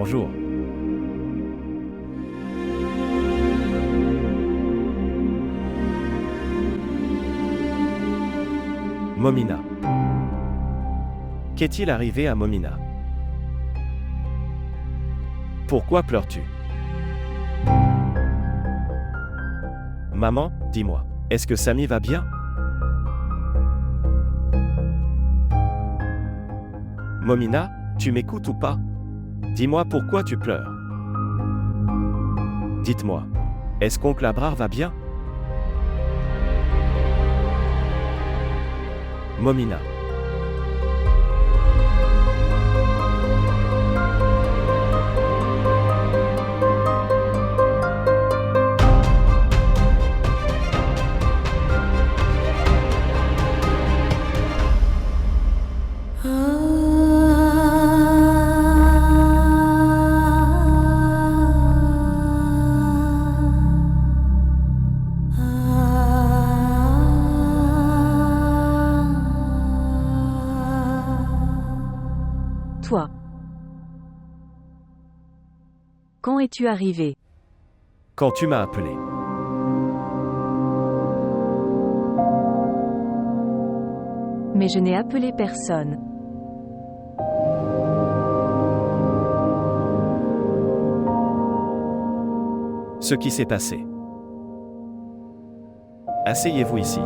bonjour. Momina. Qu'est-il arrivé à Momina? Pourquoi pleures-tu? Maman, dis-moi, est-ce que Samy va bien? Momina, tu m'écoutes ou pas? Dis-moi pourquoi tu pleures. Dites-moi, est-ce qu'oncle Abrar va bien? Momina. Toi. Quand es-tu arrivé? Quand tu m'as appelé. Mais je n'ai appelé personne. Ce qui s'est passé. Asseyez-vous ici.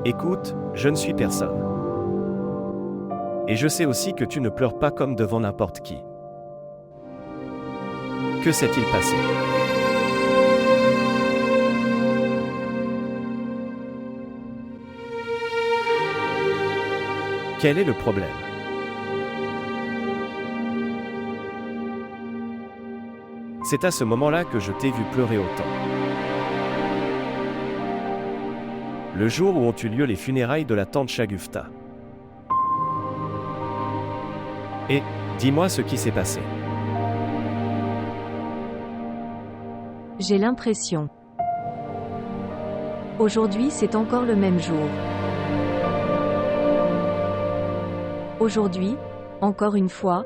Écoute, je ne suis personne. Et je sais aussi que tu ne pleures pas comme devant n'importe qui. Que s'est-il passé? Quel est le problème? C'est à ce moment-là que je t'ai vu pleurer autant. Le jour où ont eu lieu les funérailles de la tante Shagufta. Et, dis-moi ce qui s'est passé. J'ai l'impression. Aujourd'hui c'est encore le même jour. Aujourd'hui, encore une fois,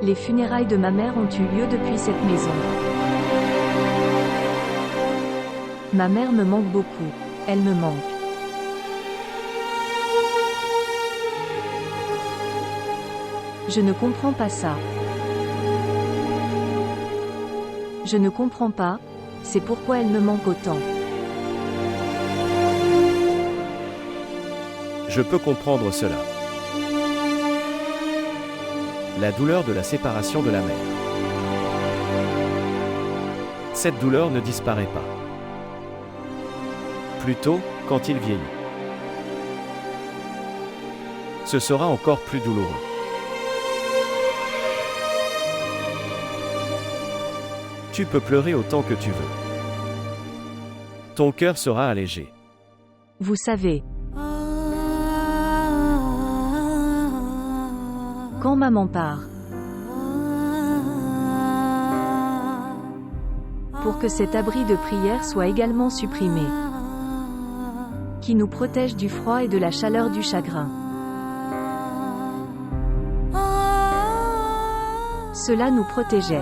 les funérailles de ma mère ont eu lieu depuis cette maison. Ma mère me manque beaucoup. Elle me manque. Je ne comprends pas ça. Je ne comprends pas, c'est pourquoi elle me manque autant. Je peux comprendre cela. La douleur de la séparation de la mère. Cette douleur ne disparaît pas. Plutôt, quand il vieillit. Ce sera encore plus douloureux. Tu peux pleurer autant que tu veux. Ton cœur sera allégé. Vous savez. Quand maman part. Pour que cet abri de prière soit également supprimé. Qui nous protège du froid et de la chaleur du chagrin. Cela nous protégeait.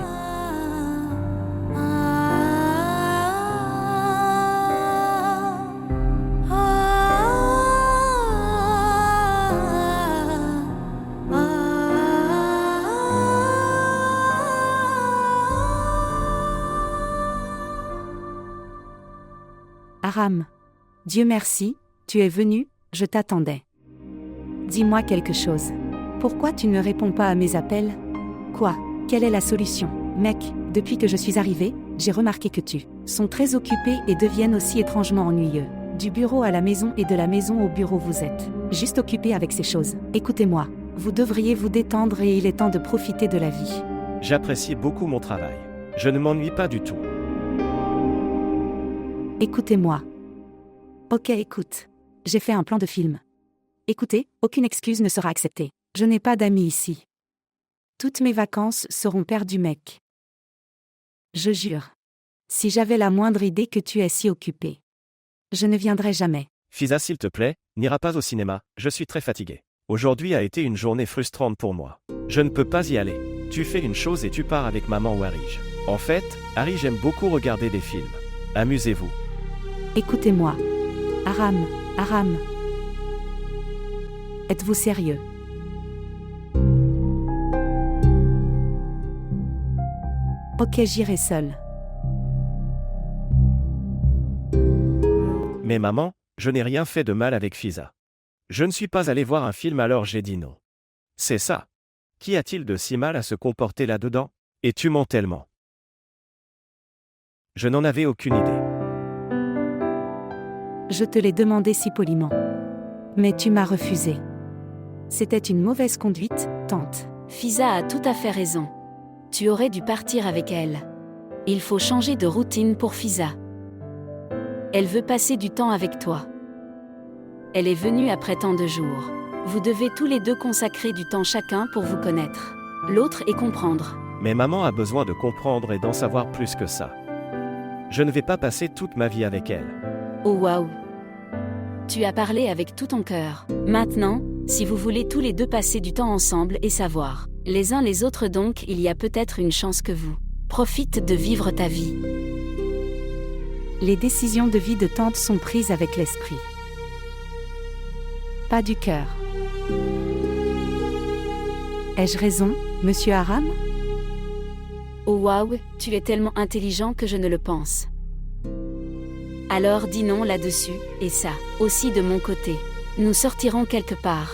Aram. Dieu merci, tu es venu, je t'attendais. Dis-moi quelque chose. Pourquoi tu ne réponds pas à mes appels? Quoi? Quelle est la solution? Mec, depuis que je suis arrivé, j'ai remarqué que tu sont très occupés et deviennent aussi étrangement ennuyeux. Du bureau à la maison et de la maison au bureau vous êtes juste occupés avec ces choses. Écoutez-moi, vous devriez vous détendre et il est temps de profiter de la vie. J'apprécie beaucoup mon travail. Je ne m'ennuie pas du tout. Écoutez-moi. Ok, écoute. J'ai fait un plan de film. Écoutez, aucune excuse ne sera acceptée. Je n'ai pas d'amis ici. Toutes mes vacances seront perdues, mec. Je jure. Si j'avais la moindre idée que tu es si occupé, je ne viendrai jamais. Fisa, s'il te plaît, n'ira pas au cinéma, je suis très fatigué. Aujourd'hui a été une journée frustrante pour moi. Je ne peux pas y aller. Tu fais une chose et tu pars avec maman ou Arij. En fait, Arij aime beaucoup regarder des films. Amusez-vous. Écoutez-moi. Aram. Êtes-vous sérieux? Ok, j'irai seul. Mais maman, je n'ai rien fait de mal avec Fisa. Je ne suis pas allé voir un film alors j'ai dit non. C'est ça. Qu'y a-t-il de si mal à se comporter là-dedans? Et tu mens tellement. Je n'en avais aucune idée. Je te l'ai demandé si poliment. Mais tu m'as refusé. C'était une mauvaise conduite, tante. Fisa a tout à fait raison. Tu aurais dû partir avec elle. Il faut changer de routine pour Fisa. Elle veut passer du temps avec toi. Elle est venue après tant de jours. Vous devez tous les deux consacrer du temps chacun pour vous connaître. L'autre et comprendre. Mais maman a besoin de comprendre et d'en savoir plus que ça. Je ne vais pas passer toute ma vie avec elle. Oh waouh! Tu as parlé avec tout ton cœur. Maintenant, si vous voulez tous les deux passer du temps ensemble et savoir les uns les autres donc il y a peut-être une chance que vous profite de vivre ta vie. Les décisions de vie de tante sont prises avec l'esprit. Pas du cœur. Ai-je raison, monsieur Aram? Oh waouh, tu es tellement intelligent que je ne le pense. Alors dis non là-dessus, et ça, aussi de mon côté. Nous sortirons quelque part.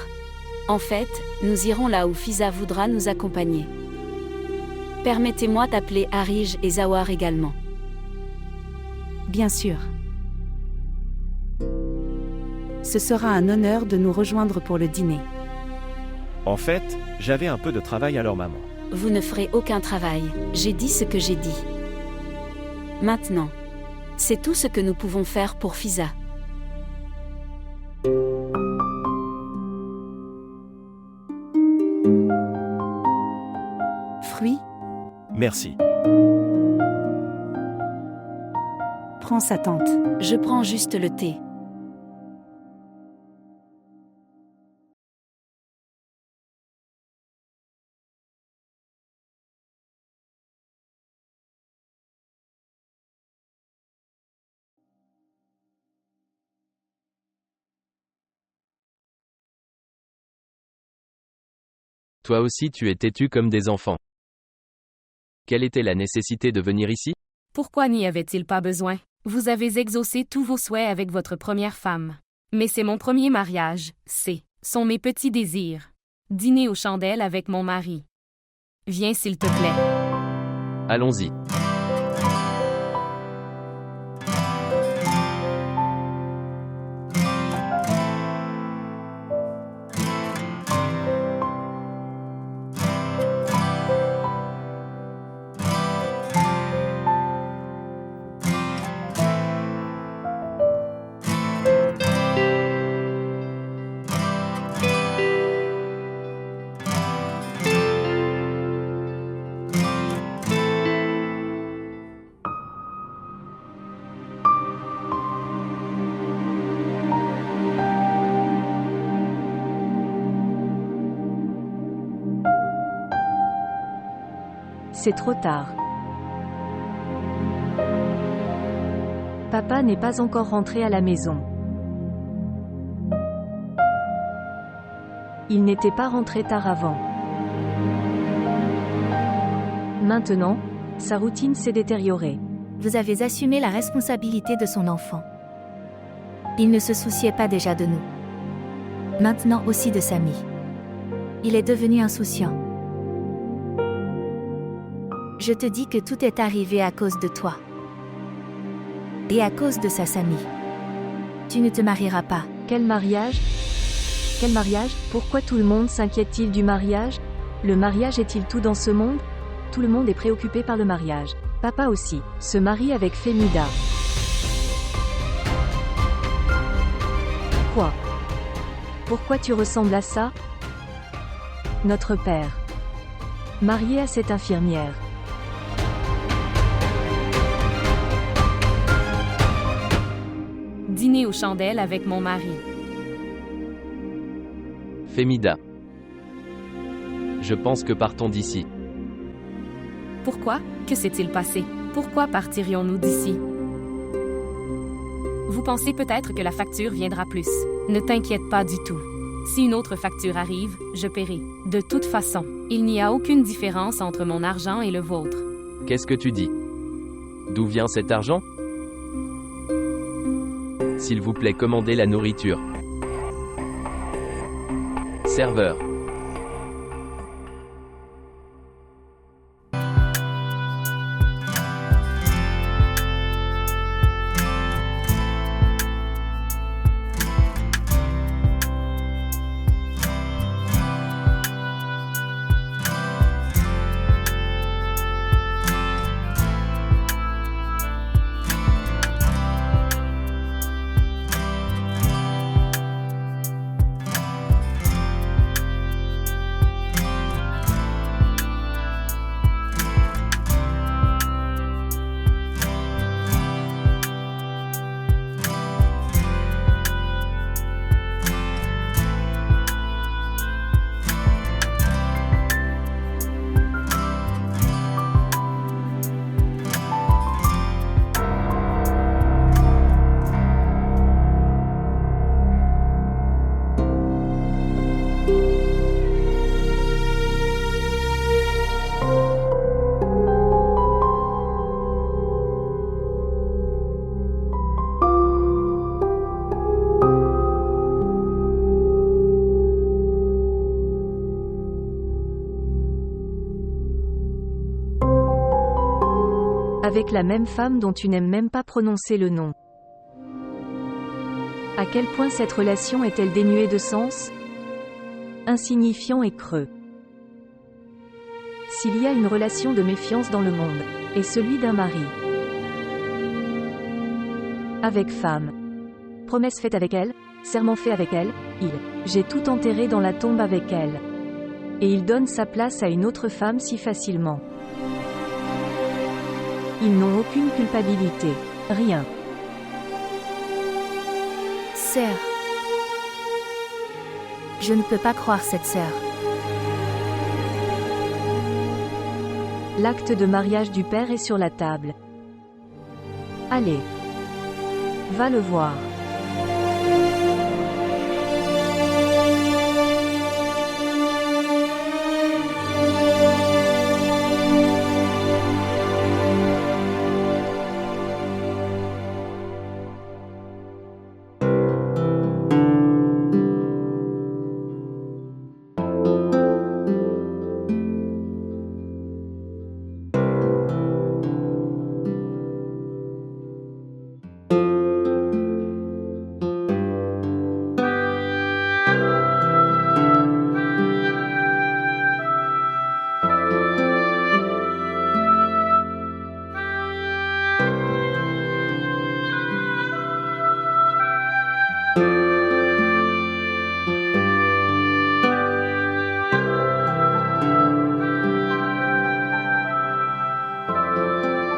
En fait, nous irons là où Fisa voudra nous accompagner. Permettez-moi d'appeler Arij et Zawar également. Bien sûr. Ce sera un honneur de nous rejoindre pour le dîner. En fait, j'avais un peu de travail alors maman. Vous ne ferez aucun travail, j'ai dit ce que j'ai dit. Maintenant, c'est tout ce que nous pouvons faire pour Fisa. Fruits? Merci. Prends sa tante. Je prends juste le thé. Toi aussi tu es têtu comme des enfants. Quelle était la nécessité de venir ici? Pourquoi n'y avait-il pas besoin? Vous avez exaucé tous vos souhaits avec votre première femme. Mais c'est mon premier mariage, sont mes petits désirs. Dîner aux chandelles avec mon mari. Viens s'il te plaît. Allons-y. C'est trop tard. Papa n'est pas encore rentré à la maison. Il n'était pas rentré tard avant. Maintenant, sa routine s'est détériorée. Vous avez assumé la responsabilité de son enfant. Il ne se souciait pas déjà de nous. Maintenant aussi de Samy. Il est devenu insouciant. Je te dis que tout est arrivé à cause de toi. Et à cause de sa Samy. Tu ne te marieras pas. Quel mariage? Quel mariage? Pourquoi tout le monde s'inquiète-t-il du mariage? Le mariage est-il tout dans ce monde? Tout le monde est préoccupé par le mariage. Papa aussi, se marie avec Femida. Quoi? Pourquoi tu ressembles à ça? Notre père. Marié à cette infirmière. Dîner Dîner aux chandelles avec mon mari. Femida. Je pense que partons d'ici. Pourquoi? Que s'est-il passé? Pourquoi partirions-nous d'ici? Vous pensez peut-être que la facture viendra plus. Ne t'inquiète pas du tout. Si une autre facture arrive, je paierai. De toute façon, il n'y a aucune différence entre mon argent et le vôtre. Qu'est-ce que tu dis? D'où vient cet argent? S'il vous plaît, commandez la nourriture. Serveur. Avec la même femme dont tu n'aimes même pas prononcer le nom. À quel point cette relation est-elle dénuée de sens? Insignifiant et creux. S'il y a une relation de méfiance dans le monde, et celui d'un mari avec femme. Promesse faite avec elle, serment fait avec elle, j'ai tout enterré dans la tombe avec elle. Et il donne sa place à une autre femme si facilement. Ils n'ont aucune culpabilité. Rien. Sœur. Je ne peux pas croire cette sœur. L'acte de mariage du père est sur la table. Allez. Va le voir.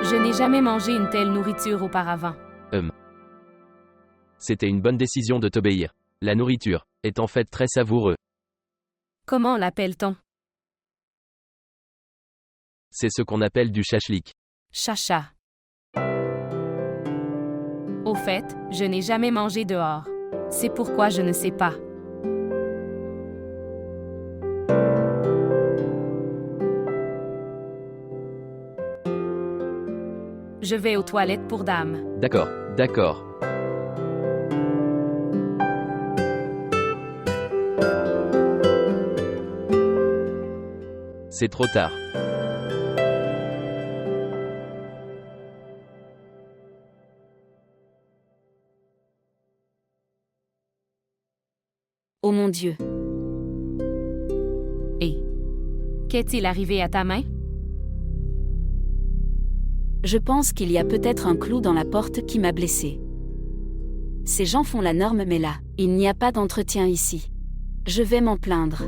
Je n'ai jamais mangé une telle nourriture auparavant. C'était une bonne décision de t'obéir. La nourriture est en fait très savoureux. Comment l'appelle-t-on? C'est ce qu'on appelle du shashlik. Chacha. Au fait, je n'ai jamais mangé dehors. C'est pourquoi je ne sais pas. Je vais aux toilettes pour dames. D'accord, d'accord. C'est trop tard. Oh mon Dieu. Et qu'est-il arrivé à ta main? Je pense qu'il y a peut-être un clou dans la porte qui m'a blessé. Ces gens font la norme, mais là, il n'y a pas d'entretien ici. Je vais m'en plaindre.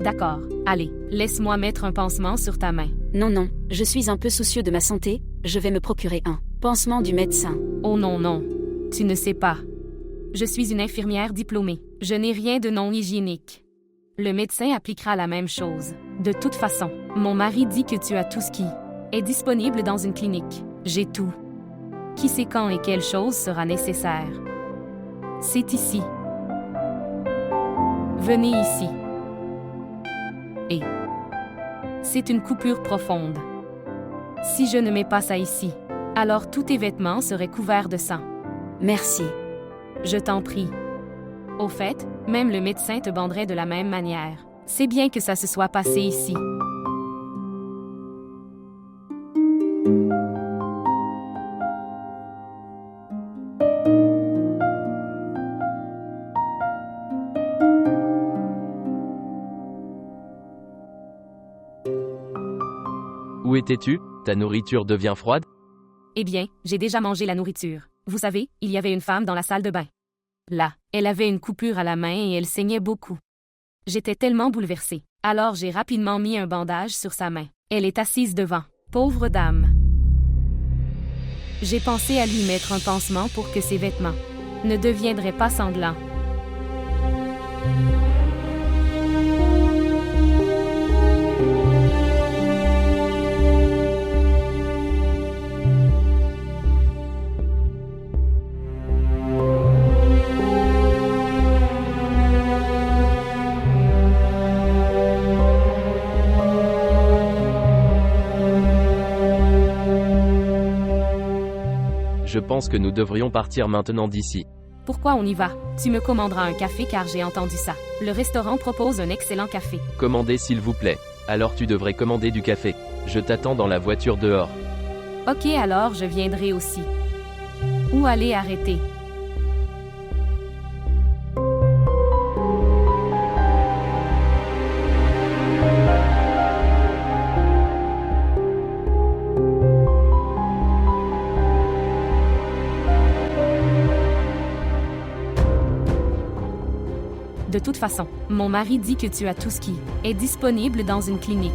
D'accord, allez, laisse-moi mettre un pansement sur ta main. Non, non, je suis un peu soucieux de ma santé, je vais me procurer un pansement du médecin. Oh non, non. Tu ne sais pas. Je suis une infirmière diplômée. Je n'ai rien de non hygiénique. Le médecin appliquera la même chose. De toute façon, mon mari dit que tu as tout ce qui est disponible dans une clinique. J'ai tout. Qui sait quand et quelle chose sera nécessaire? C'est ici. Venez ici. Et c'est une coupure profonde. Si je ne mets pas ça ici, alors tous tes vêtements seraient couverts de sang. Merci. Je t'en prie. Au fait, même le médecin te banderait de la même manière. C'est bien que ça se soit passé ici. Où étais-tu? Ta nourriture devient froide? Eh bien, j'ai déjà mangé la nourriture. Vous savez, il y avait une femme dans la salle de bain. Là, elle avait une coupure à la main et elle saignait beaucoup. J'étais tellement bouleversée. Alors j'ai rapidement mis un bandage sur sa main. Elle est assise devant. Pauvre dame. J'ai pensé à lui mettre un pansement pour que ses vêtements ne deviendraient pas sanglants. Je pense que nous devrions partir maintenant d'ici. Pourquoi on y va? Tu me commanderas un café car j'ai entendu ça. Le restaurant propose un excellent café. Commandez s'il vous plaît. Alors tu devrais commander du café. Je t'attends dans la voiture dehors. Ok, alors je viendrai aussi. Où aller arrêter? De toute façon, mon mari dit que tu as tout ce qui est disponible dans une clinique.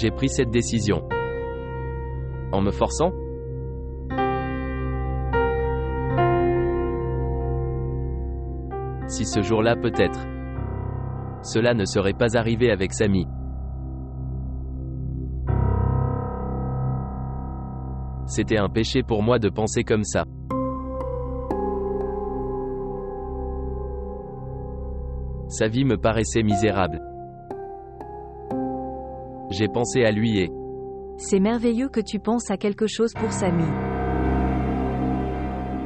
J'ai pris cette décision. En me forçant? Si ce jour-là peut-être. Cela ne serait pas arrivé avec Samy. C'était un péché pour moi de penser comme ça. Sa vie me paraissait misérable. J'ai pensé à lui et... C'est merveilleux que tu penses à quelque chose pour Samy.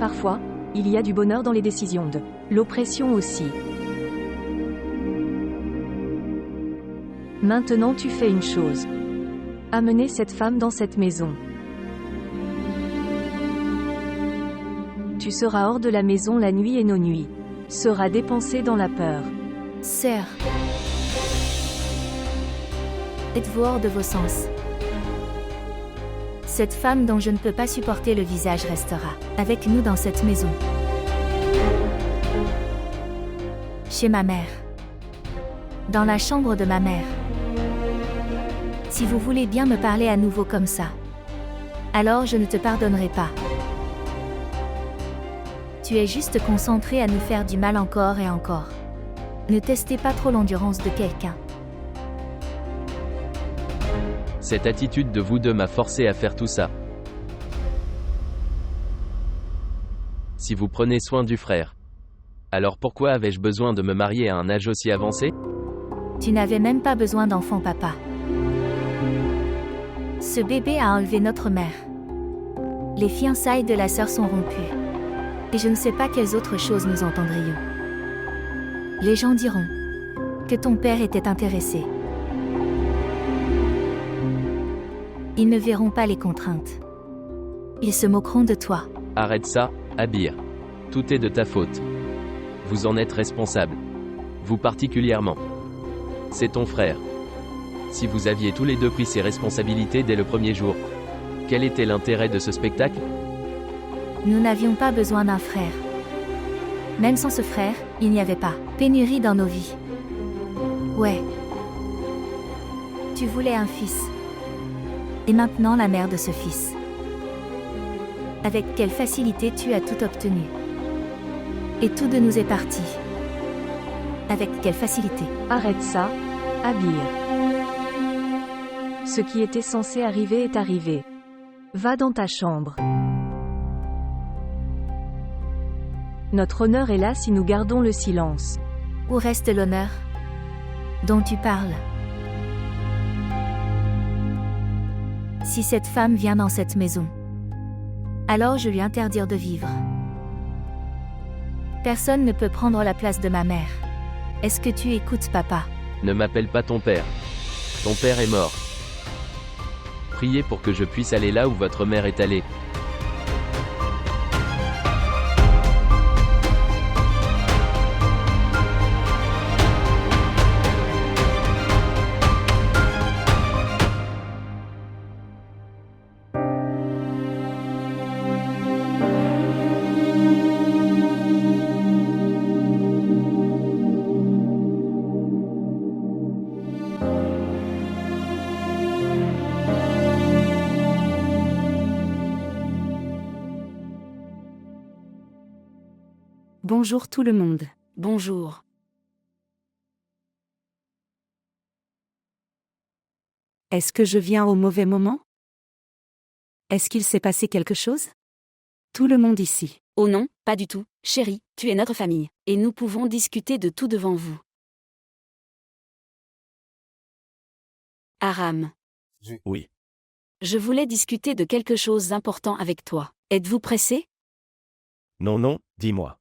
Parfois, il y a du bonheur dans les décisions de l'oppression aussi. Maintenant tu fais une chose. Amener cette femme dans cette maison. Tu seras hors de la maison la nuit et nos nuits sera dépensée dans la peur. Sœur, êtes-vous hors de vos sens? Cette femme dont je ne peux pas supporter le visage restera avec nous dans cette maison. Chez ma mère. Dans la chambre de ma mère. Si vous voulez bien me parler à nouveau comme ça, alors je ne te pardonnerai pas. Tu es juste concentré à nous faire du mal encore et encore. Ne testez pas trop l'endurance de quelqu'un. Cette attitude de vous deux m'a forcé à faire tout ça. Si vous prenez soin du frère, alors pourquoi avais-je besoin de me marier à un âge aussi avancé? Tu n'avais même pas besoin d'enfant, papa. Ce bébé a enlevé notre mère. Les fiançailles de la sœur sont rompues. Et je ne sais pas quelles autres choses nous entendrions. Les gens diront que ton père était intéressé. Ils ne verront pas les contraintes. Ils se moqueront de toi. Arrête ça, Abir. Tout est de ta faute. Vous en êtes responsable. Vous particulièrement. C'est ton frère. Si vous aviez tous les deux pris ces responsabilités dès le premier jour, quel était l'intérêt de ce spectacle? Nous n'avions pas besoin d'un frère. Même sans ce frère, il n'y avait pas pénurie dans nos vies. Ouais. Tu voulais un fils. Et maintenant la mère de ce fils. Avec quelle facilité tu as tout obtenu. Et tout de nous est parti. Avec quelle facilité. Arrête ça, Abir. Ce qui était censé arriver est arrivé. Va dans ta chambre. Notre honneur est là si nous gardons le silence. Où reste l'honneur dont tu parles? Si cette femme vient dans cette maison, alors je lui interdire de vivre. Personne ne peut prendre la place de ma mère. Est-ce que tu écoutes, papa? Ne m'appelle pas ton père. Ton père est mort. Priez pour que je puisse aller là où votre mère est allée. Bonjour tout le monde. Bonjour. Est-ce que je viens au mauvais moment? Est-ce qu'il s'est passé quelque chose? Tout le monde ici. Oh non, pas du tout, chérie, tu es notre famille, et nous pouvons discuter de tout devant vous. Aram. Oui. Je voulais discuter de quelque chose d'important avec toi. Êtes-vous pressé? Non, non, dis-moi.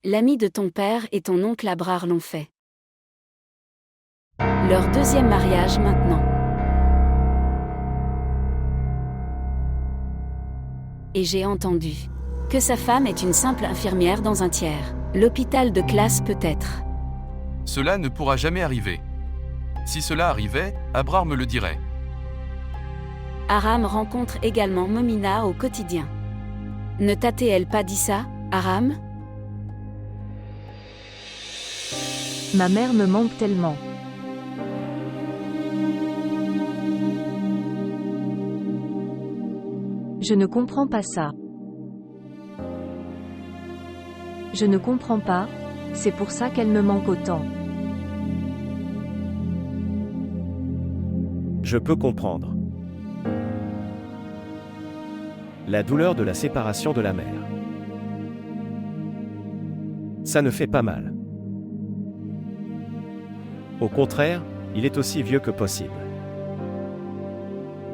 L'ami de ton père et ton oncle Abrar l'ont fait. Leur deuxième mariage maintenant. Et j'ai entendu que sa femme est une simple infirmière dans un tiers. L'hôpital de classe peut-être. Cela ne pourra jamais arriver. Si cela arrivait, Abrar me le dirait. Aram rencontre également Momina au quotidien. Ne t'as-t-elle pas dit ça, Aram? Ma mère me manque tellement. Je ne comprends pas ça. Je ne comprends pas, c'est pour ça qu'elle me manque autant. Je peux comprendre. La douleur de la séparation de la mère. Ça ne fait pas mal. Au contraire, il est aussi vieux que possible.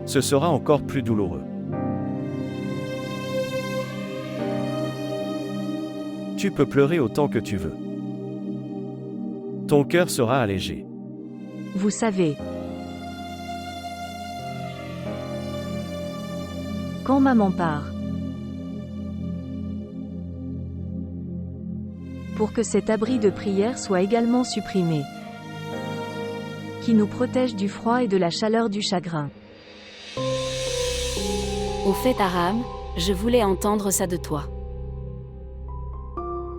Ce sera encore plus douloureux. Tu peux pleurer autant que tu veux. Ton cœur sera allégé. Vous savez. Quand maman part. Pour que cet abri de prière soit également supprimé. Qui nous protège du froid et de la chaleur du chagrin. Au fait, Aram, je voulais entendre ça de toi.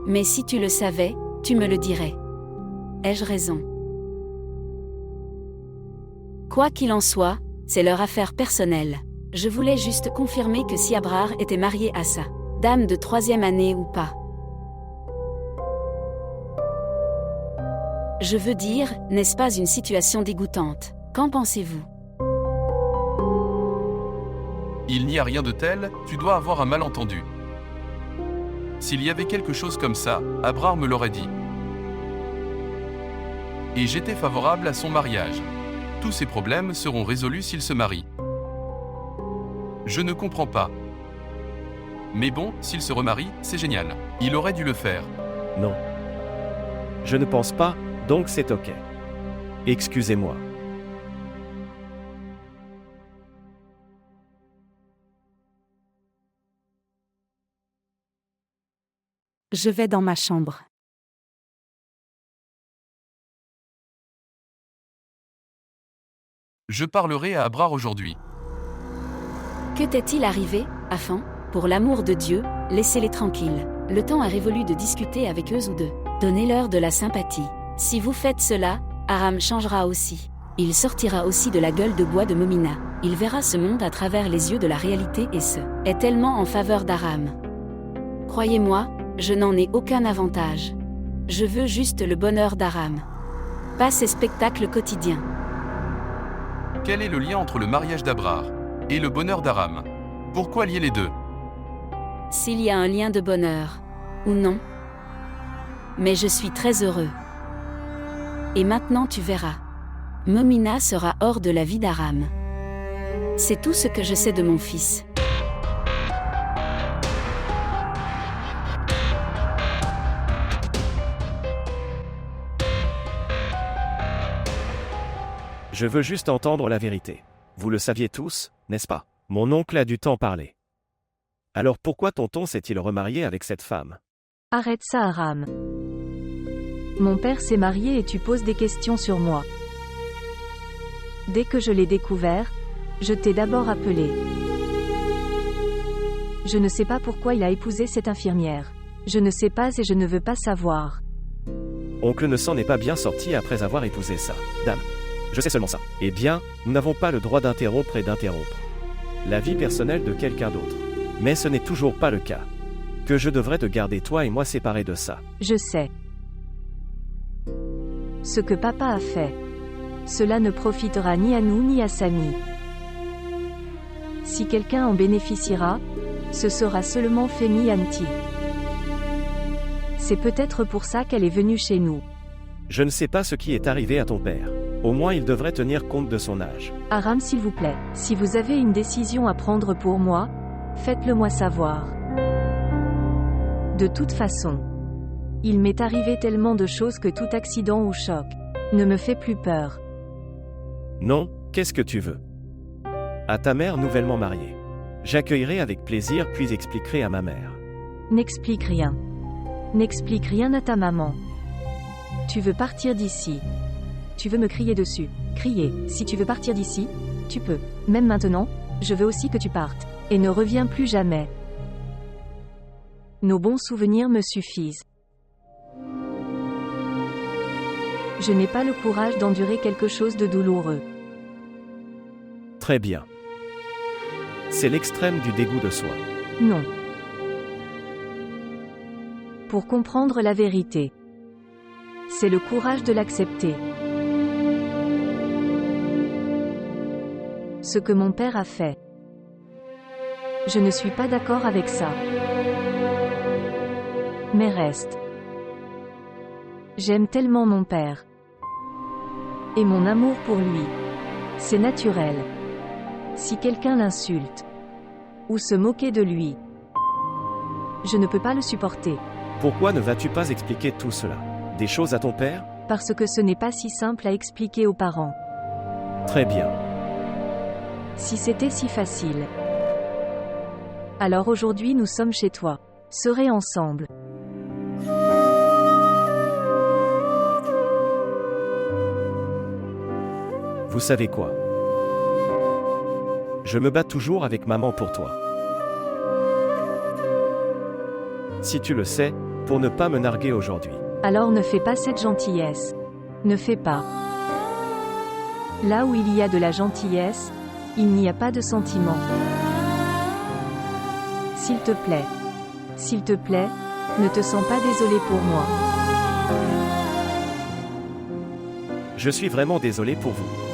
Mais si tu le savais, tu me le dirais. Ai-je raison? Quoi qu'il en soit, c'est leur affaire personnelle. Je voulais juste confirmer que si Abrar était marié à sa dame de 3e année ou pas. Je veux dire, n'est-ce pas une situation dégoûtante? Qu'en pensez-vous? Il n'y a rien de tel, tu dois avoir un malentendu. S'il y avait quelque chose comme ça, Abrar me l'aurait dit. Et j'étais favorable à son mariage. Tous ces problèmes seront résolus s'il se marie. Je ne comprends pas. Mais bon, s'il se remarie, c'est génial. Il aurait dû le faire. Non. Je ne pense pas, donc c'est ok. Excusez-moi. Je vais dans ma chambre. Je parlerai à Abrar aujourd'hui. Que t'est-il arrivé, Afan? Pour l'amour de Dieu, laissez-les tranquilles. Le temps est révolu de discuter avec eux ou de donner-leur de la sympathie. Si vous faites cela, Aram changera aussi. Il sortira aussi de la gueule de bois de Momina. Il verra ce monde à travers les yeux de la réalité et ce est tellement en faveur d'Aram. Croyez-moi, je n'en ai aucun avantage. Je veux juste le bonheur d'Aram. Pas ces spectacles quotidiens. Quel est le lien entre le mariage d'Abrar et le bonheur d'Aram? Pourquoi lier les deux? S'il y a un lien de bonheur, ou non. Mais je suis très heureux. Et maintenant tu verras. Momina sera hors de la vie d'Aram. C'est tout ce que je sais de mon fils. Je veux juste entendre la vérité. Vous le saviez tous, n'est-ce pas? Mon oncle a du temps parler. Alors pourquoi tonton s'est-il remarié avec cette femme? Arrête ça, Aram. Mon père s'est marié et tu poses des questions sur moi. Dès que je l'ai découvert, je t'ai d'abord appelé. Je ne sais pas pourquoi il a épousé cette infirmière. Je ne sais pas et je ne veux pas savoir. Oncle ne s'en est pas bien sorti après avoir épousé ça, dame. Je sais seulement ça. Eh bien, nous n'avons pas le droit d'interrompre et d'interrompre la vie personnelle de quelqu'un d'autre. Mais ce n'est toujours pas le cas. Que je devrais te garder toi et moi séparés de ça. Je sais. Ce que papa a fait. Cela ne profitera ni à nous ni à Samy. Si quelqu'un en bénéficiera, ce sera seulement Femi Anti. C'est peut-être pour ça qu'elle est venue chez nous. Je ne sais pas ce qui est arrivé à ton père. Au moins il devrait tenir compte de son âge. Aram, s'il vous plaît, si vous avez une décision à prendre pour moi, faites-le moi savoir. De toute façon, il m'est arrivé tellement de choses que tout accident ou choc ne me fait plus peur. Non, qu'est-ce que tu veux? À ta mère nouvellement mariée. J'accueillerai avec plaisir puis expliquerai à ma mère. N'explique rien. N'explique rien à ta maman. Tu veux partir d'ici. Tu veux me crier dessus. Crier, si tu veux partir d'ici, tu peux. Même maintenant, je veux aussi que tu partes. Et ne reviens plus jamais. Nos bons souvenirs me suffisent. Je n'ai pas le courage d'endurer quelque chose de douloureux. Très bien. C'est l'extrême du dégoût de soi. Non. Pour comprendre la vérité, c'est le courage de l'accepter. Ce que mon père a fait. Je ne suis pas d'accord avec ça. Mais reste. J'aime tellement mon père. Et mon amour pour lui. C'est naturel. Si quelqu'un l'insulte, ou se moquer de lui, je ne peux pas le supporter. Pourquoi ne vas-tu pas expliquer tout cela? Des choses à ton père? Parce que ce n'est pas si simple à expliquer aux parents. Très bien. Si c'était si facile. Alors aujourd'hui nous sommes chez toi. Serez ensemble. Vous savez quoi? Je me bats toujours avec maman pour toi. Si tu le sais, pour ne pas me narguer aujourd'hui. Alors ne fais pas cette gentillesse. Ne fais pas. Là où il y a de la gentillesse, il n'y a pas de sentiment. S'il te plaît, ne te sens pas désolé pour moi. Je suis vraiment désolé pour vous.